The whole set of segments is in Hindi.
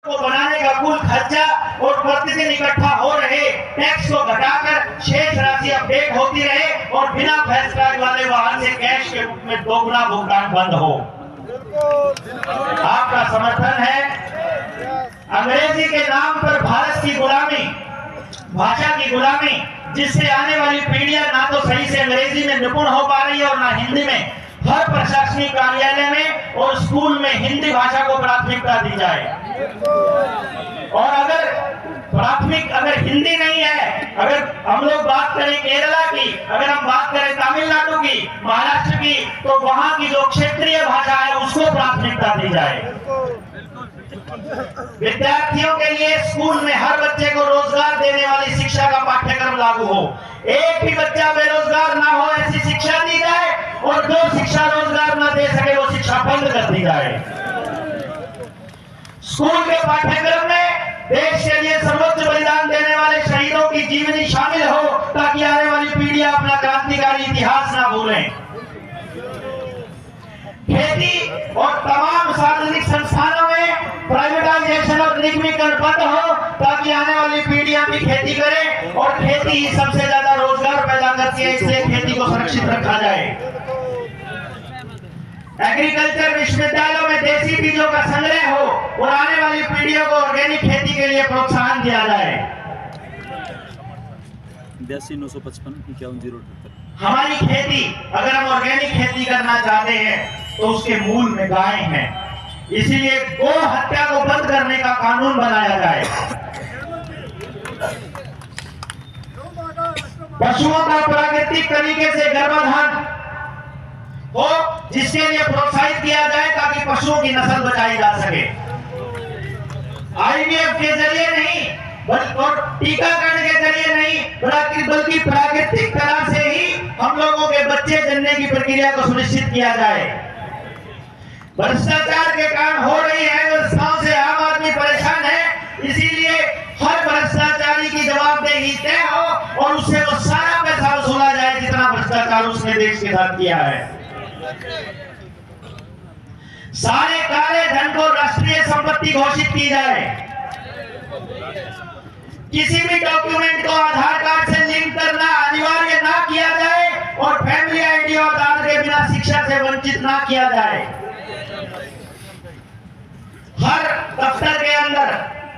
को बनाने का कुल खर्चा और प्रतिदिन इकट्ठा हो रहे टैक्स को घटाकर शेष राशि अपडेट होती रहे और बिना फास्टैग वाले वाहन से कैश के रूप में दोगुना भुगतान बंद हो। आपका समर्थन है। अंग्रेजी के नाम पर भारत की गुलामी, भाषा की गुलामी, जिससे आने वाली पीढ़ियां ना तो सही से अंग्रेजी में निपुण हो पा रही है और ना हिंदी में। हर प्रशासनिक कार्यालय में और स्कूल में हिंदी भाषा को प्राथमिकता दी जाए। और अगर हिंदी नहीं है, अगर हम लोग बात करें केरला की, अगर हम बात करें तमिलनाडु की, महाराष्ट्र की, तो वहां की जो क्षेत्रीय भाषा है उसको प्राथमिकता दी जाए। विद्यार्थियों के लिए स्कूल में हर बच्चे को रोजगार देने वाली शिक्षा का पाठ्यक्रम लागू हो। एक भी बच्चा बेरोजगार ना हो ऐसी शिक्षा दी जाए और जो शिक्षा रोजगार ना दे सके वो शिक्षा बंद कर दी जाए। स्कूल के पाठ्यक्रम में देश के लिए सर्वोच्च बलिदान देने वाले शहीदों की जीवनी शामिल हो ताकि आने वाली पीढ़ियां अपना क्रांतिकारी इतिहास ना भूलें। खेती और तमाम सार्वजनिक संस्थानों में प्राइवेटाइजेशन और निगमीकरण बंद हो ताकि आने वाली पीढ़ियां भी खेती करें और खेती ही सबसे ज्यादा रोजगार पैदा करती है, इसलिए खेती को सुरक्षित रखा जाए। एग्रीकल्चर विश्वविद्यालयों में देसी बीजों का संग्रह हो और आने वाली पीढ़ियों को ऑर्गेनिक खेती के लिए प्रोत्साहन दिया जाए। 82-955-51-078। हमारी खेती, अगर हम ऑर्गेनिक खेती करना चाहते हैं तो उसके मूल में गाय है, इसीलिए गो हत्या को बंद करने का कानून बनाया जाए। पशुओं का प्राकृतिक तरीके से गर्भाधान हो जिसके लिए प्रोत्साहित किया जाए ताकि पशुओं की नस्ल बचाई जा सके। आईवीएफ के जरिए नहीं और टीकाकरण के जरिए नहीं बल्कि प्राकृतिक तरह से ही हम लोगों के बच्चे जनने की प्रक्रिया को सुनिश्चित किया जाए। भ्रष्टाचार के कारण हो रही है व्यवस्थाओं से आम आदमी परेशान है, इसीलिए हर भ्रष्टाचारी की जवाबदेही तय हो और उससे वो सारा पैसा वसूला जाए जितना भ्रष्टाचार उसने देश के साथ किया है। सारे काले धन को राष्ट्रीय संपत्ति घोषित की जाए। किसी भी डॉक्यूमेंट को आधार कार्ड से लिंक करना अनिवार्य ना किया जाए और फैमिली आईडी और आधार के बिना शिक्षा से वंचित ना किया जाए। हर दफ्तर के अंदर,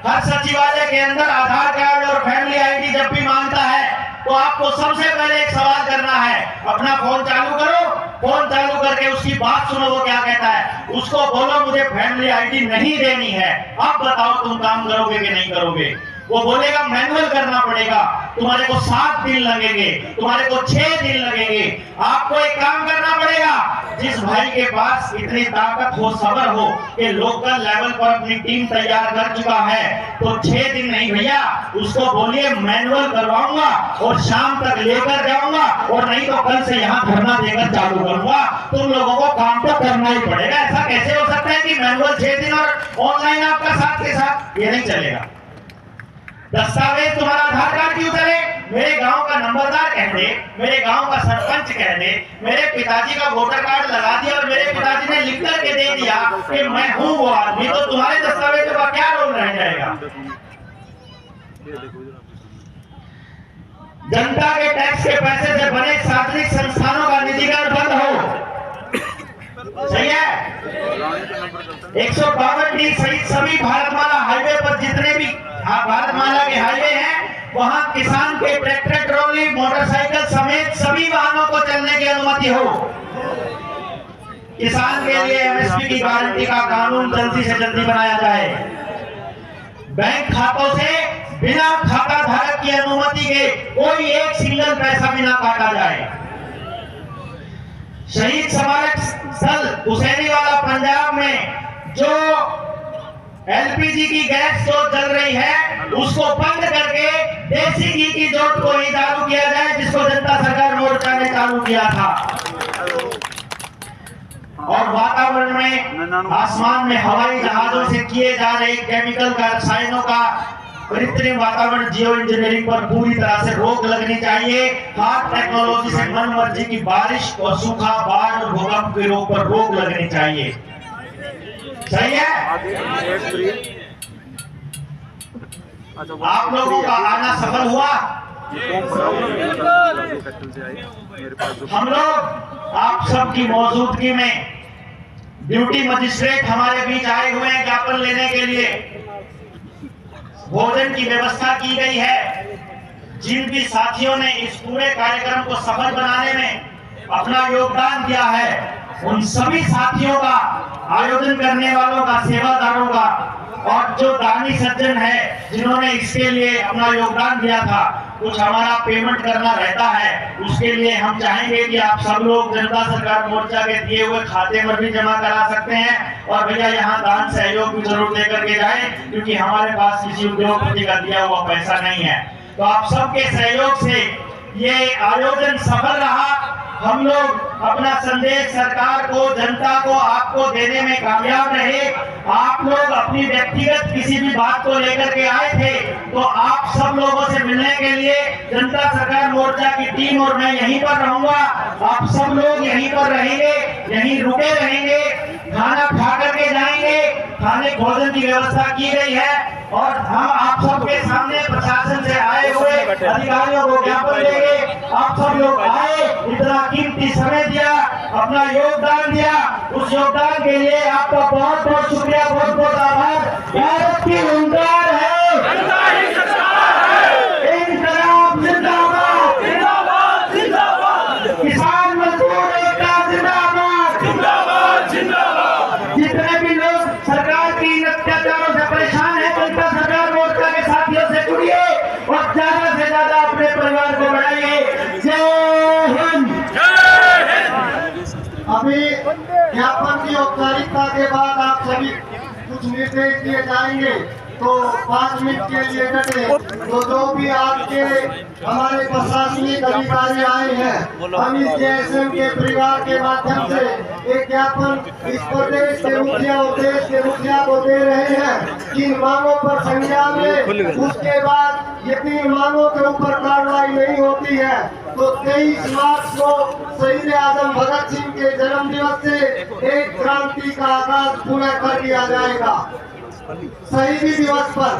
हर सचिवालय के अंदर आधार कार्ड और फैमिली आईडी जब भी मांगता है तो आपको सबसे पहले एक सवाल करना है, अपना फोन चालू करो, फोन चालू करके उसकी बात सुनो वो क्या कहता है। उसको बोलो मुझे फैमिली आईडी नहीं देनी है, अब बताओ तुम काम करोगे कि नहीं करोगे। वो बोलेगा मैनुअल करना पड़ेगा, तुम्हारे को 7 दिन लगेंगे, तुम्हारे को 6 दिन लगेंगे। आपको एक काम करना पड़ेगा, जिस भाई के पास इतनी ताकत हो, सब्र हो कि लोकल लेवल पर अपनी टीम तैयार कर चुका है, तो 6 दिन नहीं भैया, उसको बोलिए मैनुअल करवाऊंगा और शाम तक लेकर जाऊंगा और नहीं तो कल से यहाँ धरना देकर चालू करूंगा। तुम लोगों को काम तो करना ही पड़ेगा। ऐसा कैसे हो सकता है कि मैनुअल 6 दिन और ऑनलाइन आपका साथ के साथ? ये नहीं चलेगा। दस्तावेज तुम्हारा आधार कार्ड क्यों चले? मेरे गांव का नंबरदार कह दे, मेरे गांव का सरपंच कह दे, मेरे पिताजी का वोटर कार्ड लगा दिया और मेरे पिताजी ने लिख करके दे दिया कि मैं हूं वो आदमी, तो तुम्हारे दस्तावेजों का क्या रोल रह जाएगा? जनता के टैक्स के पैसे से बने सार्वजनिक संस्थानों का निजीकरण बंद हो। सही है। 152 सहित सभी भारतमाला हाईवे पर जितने भी भारतमाला के हाईवे हैं वहां किसान के ट्रैक्टर, ट्रॉली, मोटरसाइकिल समेत सभी वाहनों को चलने की अनुमति हो। किसान के लिए एमएसपी की गारंटी का कानून जल्दी से जल्दी बनाया जाए। बैंक खातों से बिना खाता धारक की अनुमति के कोई एक सिंगल पैसा भी ना काटा जाए। शहीद स्मारक स्थल हुसैनीवाला पंजाब में जो एलपीजी की गैस जो जल रही है उसको बंद करके देसी घी की जोत को ही चालू किया जाए, जिसको जनता सरकार मोर्चा ने चालू किया था। और वातावरण में, आसमान में हवाई जहाजों से किए जा रहे केमिकल का, रसायनों का कृत्रिम वातावरण जियो इंजीनियरिंग पर पूरी तरह से रोक लगनी चाहिए। हार्ड टेक्नोलॉजी से मन मर्जी की बारिश और सूखा, बाढ़ और भूकंप के रोग पर रोक लगनी चाहिए। सही है। आप लोगों का आना सफल हुआ। हम लोग आप सबकी मौजूदगी में ड्यूटी मजिस्ट्रेट हमारे बीच आए हुए हैं ज्ञापन लेने के लिए। भोजन की व्यवस्था की गई है। जिन भी साथियों ने इस पूरे कार्यक्रम को सफल बनाने में अपना योगदान दिया है, उन सभी साथियों का, आयोजन करने वालों का, सेवादारों का, और जो दानी सज्जन है जिन्होंने इसके लिए अपना योगदान दिया था, कुछ हमारा पेमेंट करना रहता है, उसके लिए हम चाहेंगे कि आप सब लोग जनता सरकार मोर्चा के दिए हुए खाते में भी जमा करा सकते हैं। और भैया यहाँ दान सहयोग भी जरूर दे करके जाए, क्योंकि हमारे पास किसी उद्योगपति का दिया हुआ पैसा नहीं है। तो आप सबके सहयोग से ये आयोजन सफल रहा। हम लोग अपना संदेश सरकार को, जनता को, आपको देने में कामयाब रहे। आप लोग अपनी व्यक्तिगत किसी भी बात को लेकर के आए थे, तो आप सब लोगों से मिलने के लिए जनता सरकार मोर्चा की टीम और मैं यहीं पर रहूंगा। आप सब लोग यहीं पर रहेंगे, यहीं रुके रहेंगे, खाना खा करके जाएंगे। खाने भोजन की व्यवस्था की गई है और हम आप सबके सामने प्रशासन से आए हुए अधिकारियों को ज्ञापन देंगे। आप सब लोग आए, इतना कीमती समय दिया, अपना योगदान दिया, उस योगदान के लिए आपका बहुत बहुत शुक्रिया, बहुत बहुत आभार। भारत की हुंकार है, इंकलाब जिंदाबाद, किसान मजदूर एकता जिंदाबाद, जितने भी लोग सरकार की अत्याचारों से परेशान है, जनता सरकार मोर्चा के साथियों से जुड़िए और ज्यादा से ज्यादा अपने परिवार को बढ़ाइए। जय हिंद। अभी ज्ञापन की औपचारिकता के बाद आप सभी कुछ निर्देश दिए जाएंगे, तो 5 मिनट के लिए डटे। तो जो भी आपके हमारे प्रशासनिक अधिकारी आए हैं, हम इस जेएसएम के परिवार के माध्यम से एक ज्ञापन इस प्रदेश के मुखिया और देश के मुखिया को दे रहे हैं। किन मांगों पर संज्ञान ले, उसके बाद ये 3 मांगों के ऊपर कार्रवाई नहीं होती है तो 23 मार्च को शहीद आजम भगत सिंह के जन्म दिवस से एक क्रांति का आगाज पुनः कर दिया जाएगा। शहीदी दिवस पर